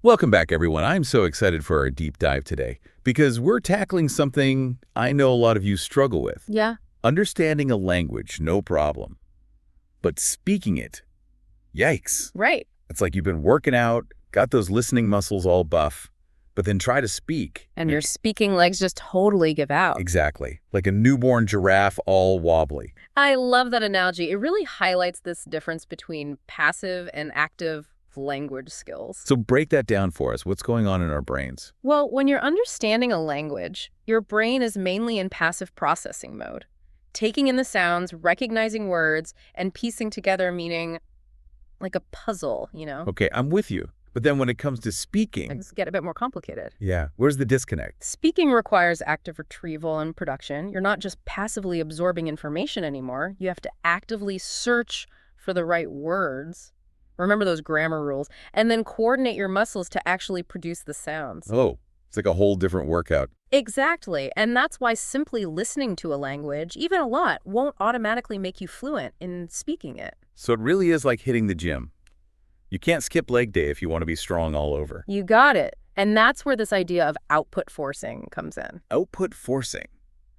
Welcome back, everyone. I'm so excited for our deep dive today because we're tackling something I know a lot of you struggle with. Yeah, Understanding a language, no problem. But speaking it, yikes. right. It's like you've been working out, got those listening muscles all buff, but then try to speak. And your speaking legs just totally give out. Exactly. Like a newborn giraffe all wobbly. I love that analogy. It really highlights this difference between passive and active language skills. So break that down for us. What's going on in our brains? Well, when you're understanding a language, your brain is mainly in passive processing mode, taking in the sounds, recognizing words, and piecing together meaning like a puzzle. Okay, I'm with you. But then when it comes to speaking, Things get a bit more complicated. yeah, where's the disconnect? Speaking requires active retrieval and production. You're not just passively absorbing information anymore. You have to actively search for the right words. Remember those grammar rules, and then coordinate your muscles to actually produce the sounds. Oh, it's like a whole different workout. Exactly, and that's why simply listening to a language, even a lot, won't automatically make you fluent in speaking it. So it really is like hitting the gym. You can't skip leg day if you want to be strong all over. You got it. And that's where this idea of output forcing comes in. Output forcing.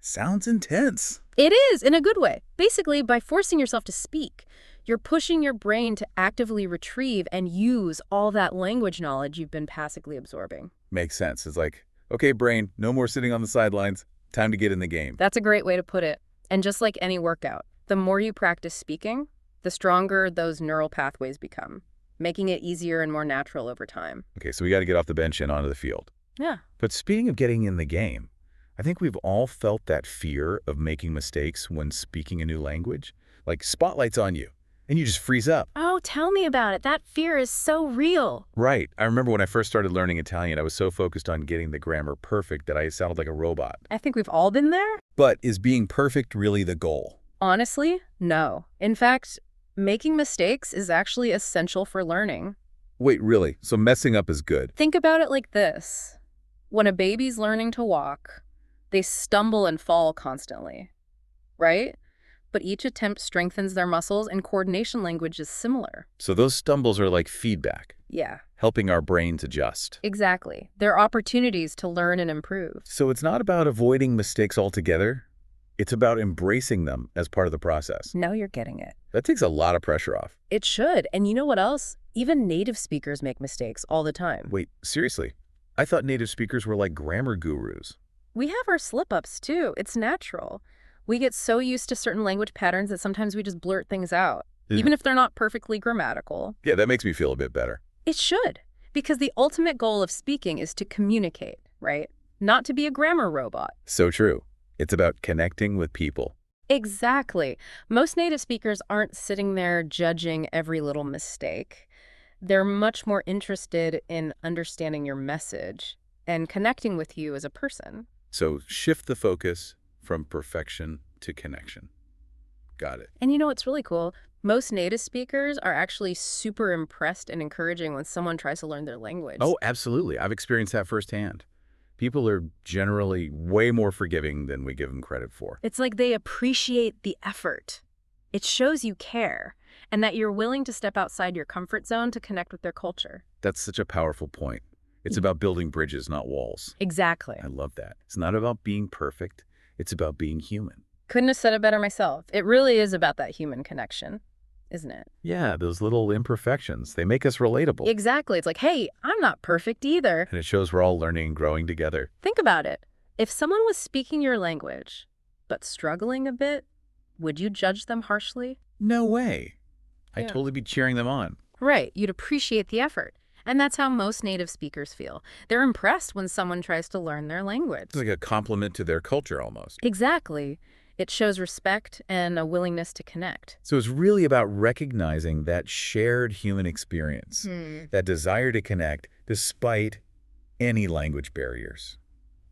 Sounds intense. It is, in a good way. Basically, by forcing yourself to speak, you're pushing your brain to actively retrieve and use all that language knowledge you've been passively absorbing. Makes sense. It's like, okay, brain, no more sitting on the sidelines. Time to get in the game. That's a great way to put it. And just like any workout, the more you practice speaking, the stronger those neural pathways become, making it easier and more natural over time. Okay, so we got to get off the bench and onto the field. Yeah. But speaking of getting in the game, I think we've all felt that fear of making mistakes when speaking a new language. Like spotlight's on you, and you just freeze up. Oh, tell me about it. That fear is so real. Right. I remember when I first started learning Italian, I was so focused on getting the grammar perfect that I sounded like a robot. I think we've all been there. But is being perfect really the goal? Honestly, no. In fact, making mistakes is actually essential for learning. Wait, really? So messing up is good? Think about it like this. When a baby's learning to walk, they stumble and fall constantly, right? But each attempt strengthens their muscles, and coordination language is similar. So those stumbles are like feedback, Yeah, helping our brains adjust. exactly. They're opportunities to learn and improve. So it's not about avoiding mistakes altogether. It's about embracing them as part of the process. Now you're getting it. That takes a lot of pressure off. It should. And you know what else? Even native speakers make mistakes all the time. Wait, seriously? I thought native speakers were like grammar gurus. We have our slip-ups, too. It's natural. We get so used to certain language patterns that sometimes we just blurt things out, even if they're not perfectly grammatical. Yeah, that makes me feel a bit better. It should, because the ultimate goal of speaking is to communicate, right? Not to be a grammar robot. So true. It's about connecting with people. Exactly. Most native speakers aren't sitting there judging every little mistake. They're much more interested in understanding your message and connecting with you as a person. So shift the focus from perfection to connection. Got it. And you know what's really cool? Most native speakers are actually super impressed and encouraging when someone tries to learn their language. Oh, absolutely. I've experienced that firsthand. People are generally way more forgiving than we give them credit for. It's like they appreciate the effort. It shows you care and that you're willing to step outside your comfort zone to connect with their culture. That's such a powerful point. It's about building bridges, not walls. Exactly. I love that. It's not about being perfect. It's about being human. Couldn't have said it better myself. It really is about that human connection, isn't it? Yeah, those little imperfections, they make us relatable. Exactly. It's like, hey, I'm not perfect either. And it shows we're all learning and growing together. Think about it. If someone was speaking your language, but struggling a bit, would you judge them harshly? No way. I'd Yeah. totally be cheering them on. Right. You'd appreciate the effort. And that's how most native speakers feel. They're impressed when someone tries to learn their language. It's like a compliment to their culture almost. Exactly. It shows respect and a willingness to connect. So it's really about recognizing that shared human experience, that desire to connect despite any language barriers.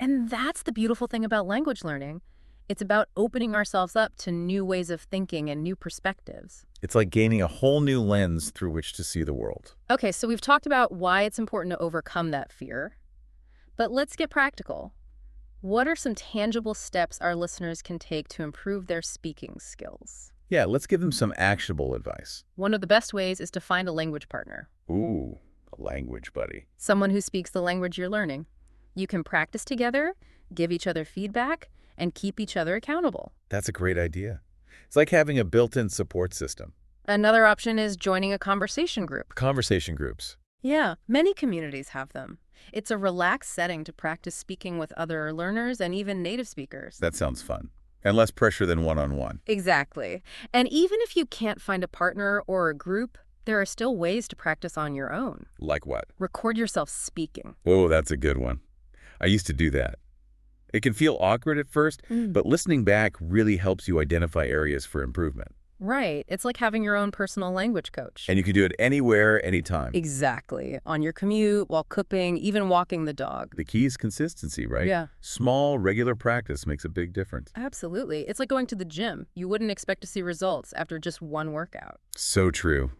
And that's the beautiful thing about language learning. It's about opening ourselves up to new ways of thinking and new perspectives. It's like gaining a whole new lens through which to see the world. Okay, so we've talked about why it's important to overcome that fear. But let's get practical. What are some tangible steps our listeners can take to improve their speaking skills? Yeah, let's give them some actionable advice. One of the best ways is to find a language partner. Ooh, A language buddy. Someone who speaks the language you're learning. You can practice together, give each other feedback, and keep each other accountable. That's a great idea. It's like having a built-in support system. Another option is joining a conversation group. Conversation groups. Yeah, many communities have them. It's a relaxed setting to practice speaking with other learners and even native speakers. That sounds fun. And less pressure than one-on-one. Exactly. And even if you can't find a partner or a group, there are still ways to practice on your own. Like what? Record yourself speaking. Whoa, that's a good one. I used to do that. It can feel awkward at first, but listening back really helps you identify areas for improvement. Right. It's like having your own personal language coach. And you can do it anywhere, anytime. Exactly. On your commute, while cooking, even walking the dog. The key is consistency, right? Yeah. Small, regular practice makes a big difference. Absolutely. It's like going to the gym. You wouldn't expect to see results after just one workout. So true.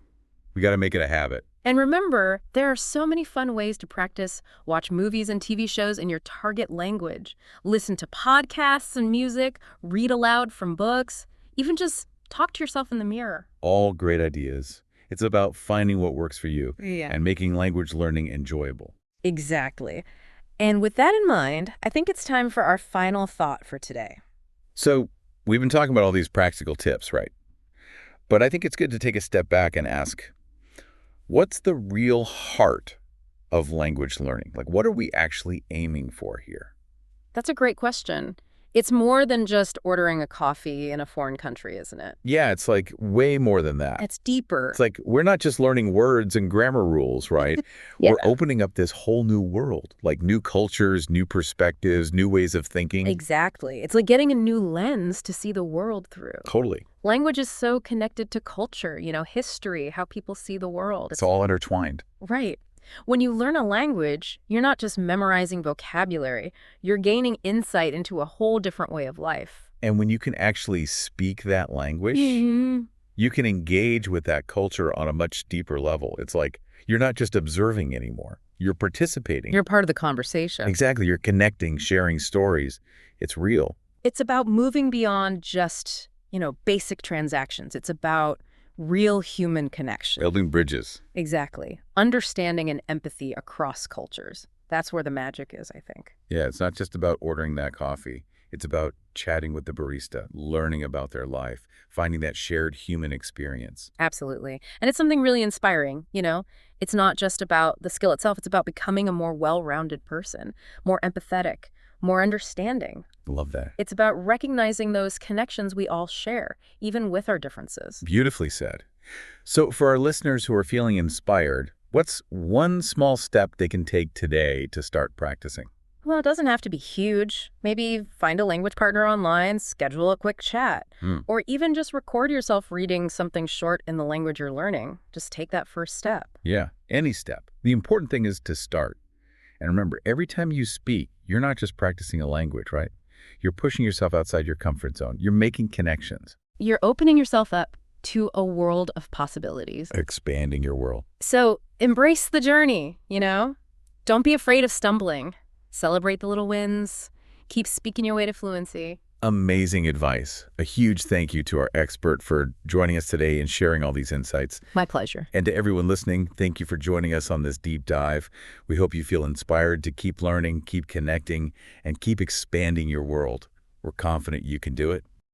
We got to make it a habit. And remember, there are so many fun ways to practice. Watch movies and TV shows in your target language. Listen to podcasts and music. Read aloud from books. Even just talk to yourself in the mirror. All great ideas. It's about finding what works for you Yeah. and making language learning enjoyable. Exactly. And with that in mind, I think it's time for our final thought for today. So we've been talking about all these practical tips, right? But I think it's good to take a step back and ask, what's the real heart of language learning? Like, what are we actually aiming for here? That's a great question. It's more than just ordering a coffee in a foreign country, isn't it? Yeah, it's like way more than that. It's deeper. It's like we're not just learning words and grammar rules, right? Yeah. We're opening up this whole new world, like new cultures, new perspectives, new ways of thinking. Exactly. It's like getting a new lens to see the world through. Totally. Language is so connected to culture, history, how people see the world. It's all intertwined. Right. When you learn a language, you're not just memorizing vocabulary. You're gaining insight into a whole different way of life. And when you can actually speak that language, you can engage with that culture on a much deeper level. It's like you're not just observing anymore. You're participating. You're part of the conversation. Exactly. You're connecting, sharing stories. It's real. It's about moving beyond just, basic transactions. It's about real human connection. Building bridges. Exactly. Understanding and empathy across cultures. That's where the magic is, I think. Yeah, it's not just about ordering that coffee. It's about chatting with the barista, learning about their life, finding that shared human experience. Absolutely. And it's something really inspiring, It's not just about the skill itself. It's about becoming a more well-rounded person, more empathetic, more understanding. Love that. It's about recognizing those connections we all share, even with our differences. Beautifully said. So for our listeners who are feeling inspired, what's one small step they can take today to start practicing? Well, it doesn't have to be huge. Maybe find a language partner online, schedule a quick chat, or even just record yourself reading something short in the language you're learning. Just take that first step. Yeah, any step. The important thing is to start. And remember, every time you speak, you're not just practicing a language, right? You're pushing yourself outside your comfort zone. You're making connections. You're opening yourself up to a world of possibilities. Expanding your world. So embrace the journey, Don't be afraid of stumbling. Celebrate the little wins. Keep speaking your way to fluency. Amazing advice. A huge thank you to our expert for joining us today and sharing all these insights. My pleasure. And to everyone listening, thank you for joining us on this deep dive. We hope you feel inspired to keep learning, keep connecting, and keep expanding your world. We're confident you can do it.